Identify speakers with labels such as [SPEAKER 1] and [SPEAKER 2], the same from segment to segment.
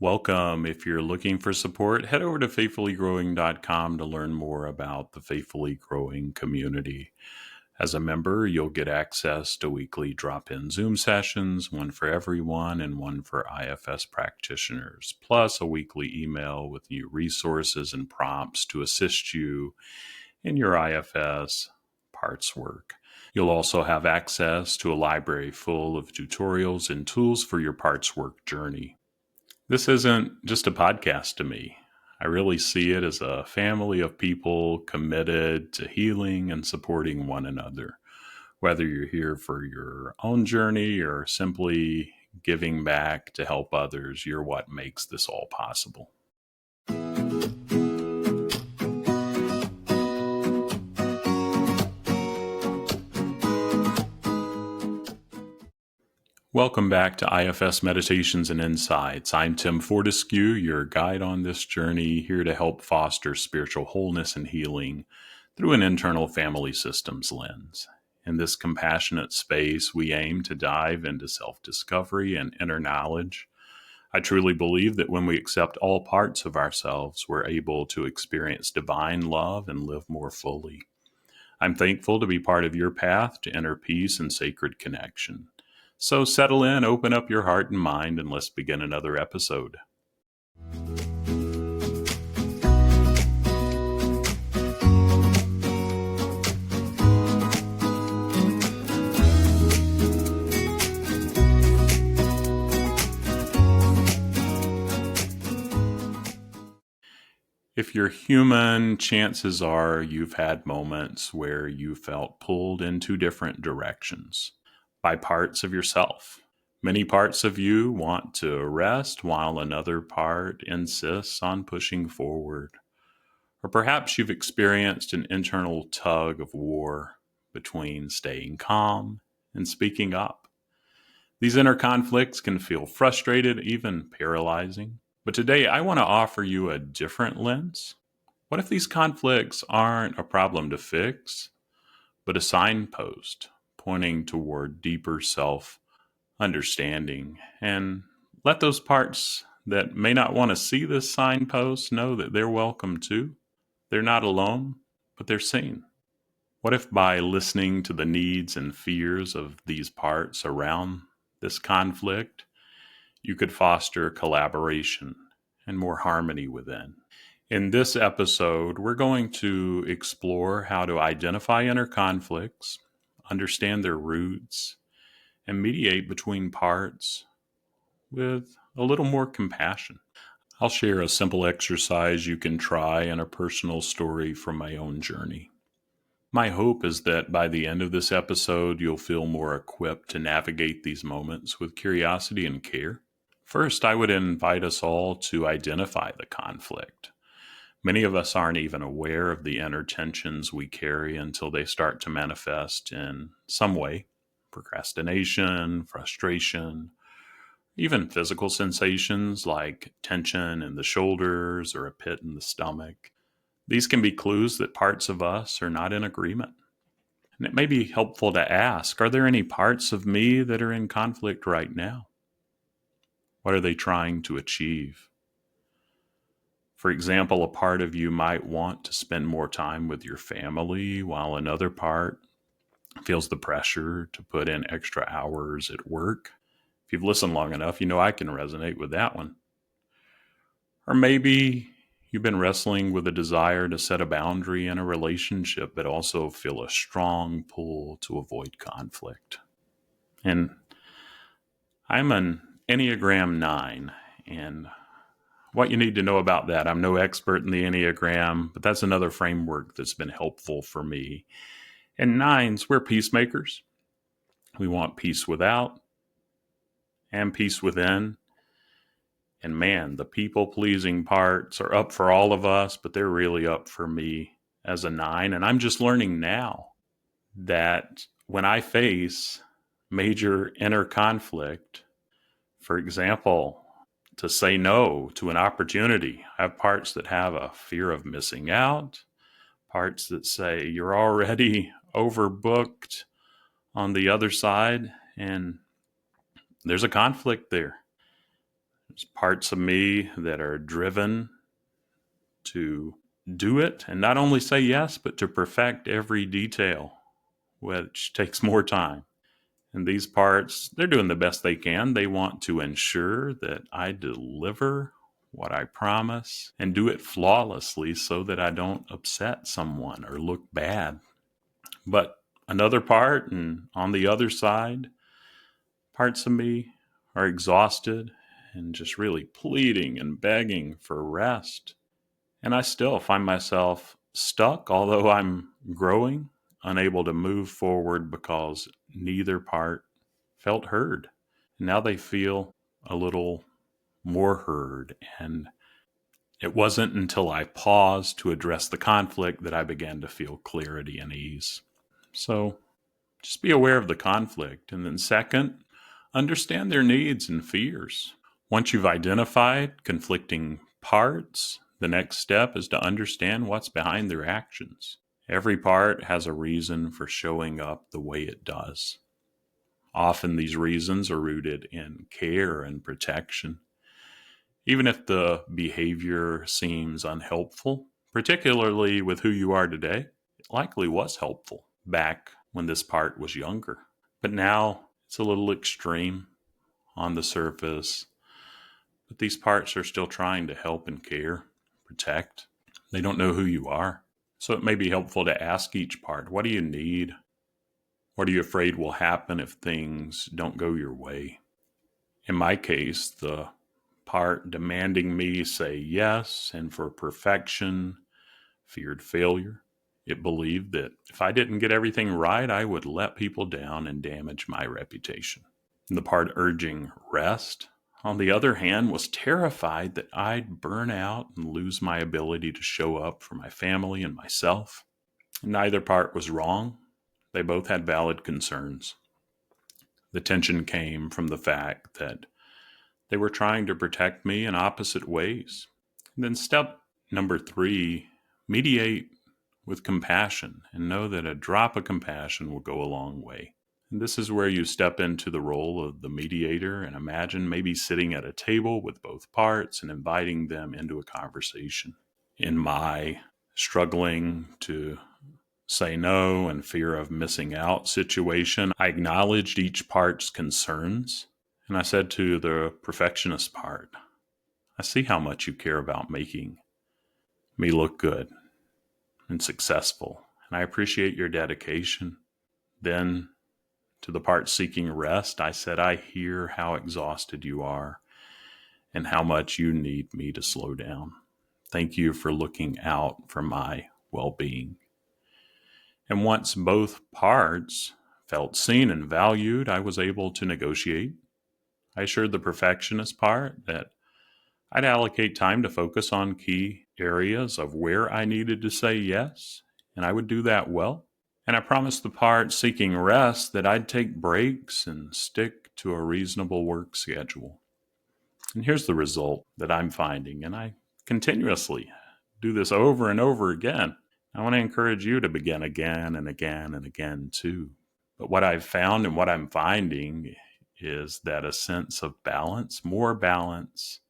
[SPEAKER 1] Welcome. If you're looking for support, head over to faithfullygrowing.com to learn more about the Faithfully Growing community. As a member, you'll get access to weekly drop-in Zoom sessions, one for everyone and one for IFS practitioners, plus a weekly email with new resources and prompts to assist you in your IFS parts work. You'll also have access to a library full of tutorials and tools for your parts work journey. This isn't just a podcast to me. I really see it as a family of people committed to healing and supporting one another. Whether you're here for your own journey or simply giving back to help others, you're what makes this all possible. Welcome back to IFS Meditations and Insights. I'm Tim Fortescue, your guide on this journey, here to help foster spiritual wholeness and healing through an internal family systems lens. In this compassionate space, we aim to dive into self-discovery and inner knowledge. I truly believe that when we accept all parts of ourselves, we're able to experience divine love and live more fully. I'm thankful to be part of your path to inner peace and sacred connection. So settle in, open up your heart and mind, and let's begin another episode. If you're human, chances are you've had moments where you felt pulled in two different directions by parts of yourself. Many parts of you want to rest while another part insists on pushing forward. Or perhaps you've experienced an internal tug of war between staying calm and speaking up. These inner conflicts can feel frustrated, even paralyzing. But today I want to offer you a different lens. What if these conflicts aren't a problem to fix, but a signpost pointing toward deeper self-understanding? And let those parts that may not want to see this signpost know that they're welcome too. They're not alone, but they're seen. What if by listening to the needs and fears of these parts around this conflict, you could foster collaboration and more harmony within? In this episode, we're going to explore how to identify inner conflicts, understand their roots, and mediate between parts with a little more compassion. I'll share a simple exercise you can try and a personal story from my own journey. My hope is that by the end of this episode, you'll feel more equipped to navigate these moments with curiosity and care. First, I would invite us all to identify the conflict. Many of us aren't even aware of the inner tensions we carry until they start to manifest in some way. Procrastination, frustration, even physical sensations like tension in the shoulders or a pit in the stomach. These can be clues that parts of us are not in agreement. And it may be helpful to ask, are there any parts of me that are in conflict right now? What are they trying to achieve? For example, a part of you might want to spend more time with your family, while another part feels the pressure to put in extra hours at work. If you've listened long enough, you know I can resonate with that one. Or maybe you've been wrestling with a desire to set a boundary in a relationship, but also feel a strong pull to avoid conflict. And I'm an Enneagram 9, and what you need to know about that, I'm no expert in the Enneagram, but that's another framework that's been helpful for me. And 9s, we're peacemakers. We want peace without and peace within. And man, the people-pleasing parts are up for all of us, but they're really up for me as a 9. And I'm just learning now that when I face major inner conflict, for example, to say no to an opportunity. I have parts that have a fear of missing out, parts that say you're already overbooked on the other side, and there's a conflict there. There's parts of me that are driven to do it and not only say yes, but to perfect every detail, which takes more time. And these parts, they're doing the best they can. They want to ensure that I deliver what I promise and do it flawlessly so that I don't upset someone or look bad. But another part, and on the other side, parts of me are exhausted and just really pleading and begging for rest. And I still find myself stuck, although I'm growing, unable to move forward because neither part felt heard. Now they feel a little more heard. And it wasn't until I paused to address the conflict that I began to feel clarity and ease. So just be aware of the conflict. And then, second, understand their needs and fears. Once you've identified conflicting parts, the next step is to understand what's behind their actions. Every part has a reason for showing up the way it does. Often these reasons are rooted in care and protection. Even if the behavior seems unhelpful, particularly with who you are today, it likely was helpful back when this part was younger. But now it's a little extreme on the surface. But these parts are still trying to help and care, protect. They don't know who you are. So it may be helpful to ask each part, what do you need? What are you afraid will happen if things don't go your way? In my case, the part demanding me say yes and for perfection feared failure. It believed that if I didn't get everything right, I would let people down and damage my reputation. And the part urging rest, on the other hand, was terrified that I'd burn out and lose my ability to show up for my family and myself. Neither part was wrong. They both had valid concerns. The tension came from the fact that they were trying to protect me in opposite ways. And then step number 3, mediate with compassion and know that a drop of compassion will go a long way. And this is where you step into the role of the mediator and imagine maybe sitting at a table with both parts and inviting them into a conversation. In my struggling to say no and fear of missing out situation, I acknowledged each part's concerns. And I said to the perfectionist part, I see how much you care about making me look good and successful, and I appreciate your dedication. Then to the part seeking rest, I said, I hear how exhausted you are and how much you need me to slow down. Thank you for looking out for my well-being. And once both parts felt seen and valued, I was able to negotiate. I assured the perfectionist part that I'd allocate time to focus on key areas of where I needed to say yes, and I would do that well. And I promised the part seeking rest that I'd take breaks and stick to a reasonable work schedule. And here's the result that I'm finding, and I continuously do this over and over again. I want to encourage you to begin again and again and again too. But what I've found and what I'm finding is that a sense of balance, more balance,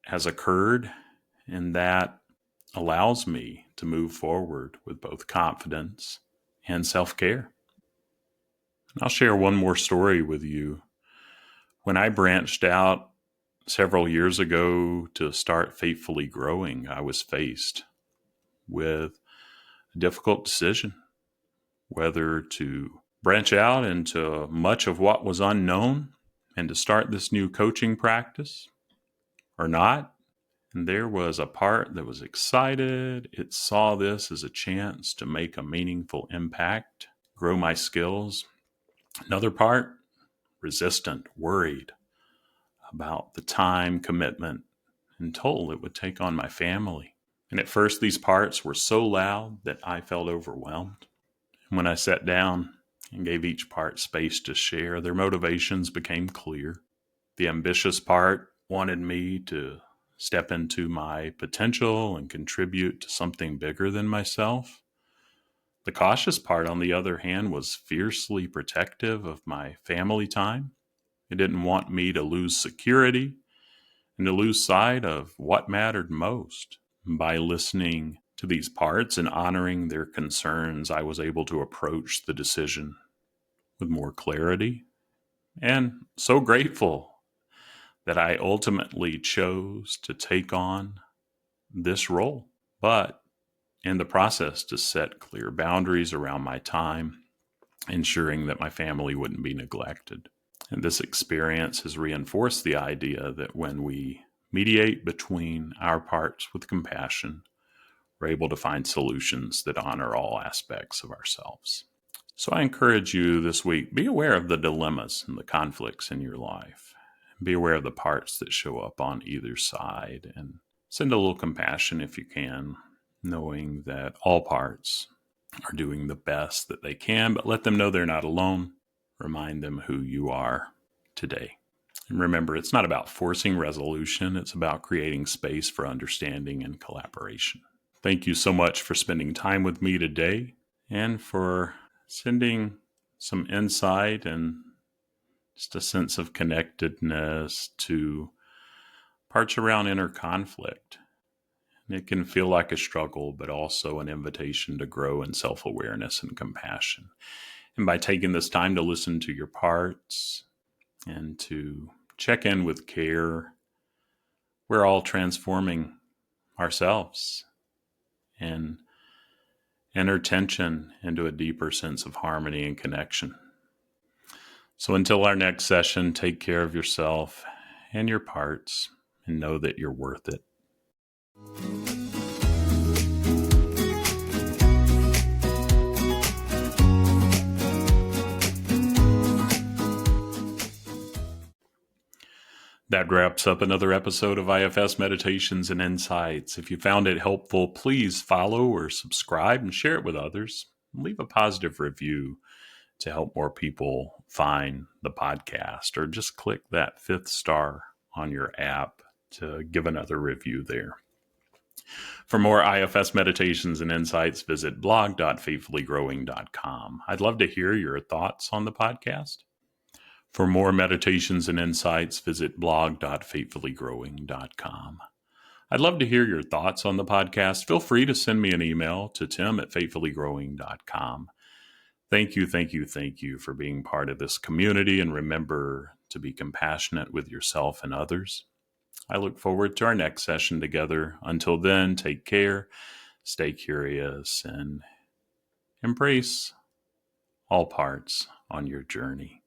[SPEAKER 1] has occurred, and that allows me to move forward with both confidence and self-care. I'll share one more story with you. When I branched out several years ago to start Faithfully Growing, I was faced with a difficult decision whether to branch out into much of what was unknown and to start this new coaching practice or not. And there was a part that was excited. It saw this as a chance to make a meaningful impact, grow my skills. Another part, resistant, worried about the time, commitment, and toll it would take on my family. And at first, these parts were so loud that I felt overwhelmed. And when I sat down and gave each part space to share, their motivations became clear. The ambitious part wanted me to step into my potential and contribute to something bigger than myself. The cautious part, on the other hand, was fiercely protective of my family time. It didn't want me to lose security, and to lose sight of what mattered most. By listening to these parts and honoring their concerns, I was able to approach the decision with more clarity, and so grateful that I ultimately chose to take on this role. But in the process, to set clear boundaries around my time, ensuring that my family wouldn't be neglected. And this experience has reinforced the idea that when we mediate between our parts with compassion, we're able to find solutions that honor all aspects of ourselves. So I encourage you this week, be aware of the dilemmas and the conflicts in your life. Be aware of the parts that show up on either side, and send a little compassion if you can, knowing that all parts are doing the best that they can, but let them know they're not alone. Remind them who you are today. And remember, it's not about forcing resolution. It's about creating space for understanding and collaboration. Thank you so much for spending time with me today and for sending some insight and just a sense of connectedness to parts around inner conflict. It can feel like a struggle, but also an invitation to grow in self-awareness and compassion. And by taking this time to listen to your parts and to check in with care, we're all transforming ourselves and enter tension into a deeper sense of harmony and connection. So until our next session, take care of yourself and your parts and know that you're worth it. That wraps up another episode of IFS Meditations and Insights. If you found it helpful, please follow or subscribe and share it with others. Leave a positive review to help more people find the podcast, or just click that 5th star on your app to give another review there. For more IFS Meditations and Insights, visit blog.faithfullygrowing.com. I'd love to hear your thoughts on the podcast. For more meditations and insights, visit blog.faithfullygrowing.com. I'd love to hear your thoughts on the podcast. Feel free to send me an email to tim@faithfullygrowing.com. Thank you for being part of this community, and remember to be compassionate with yourself and others. I look forward to our next session together. Until then, take care, stay curious, and embrace all parts on your journey.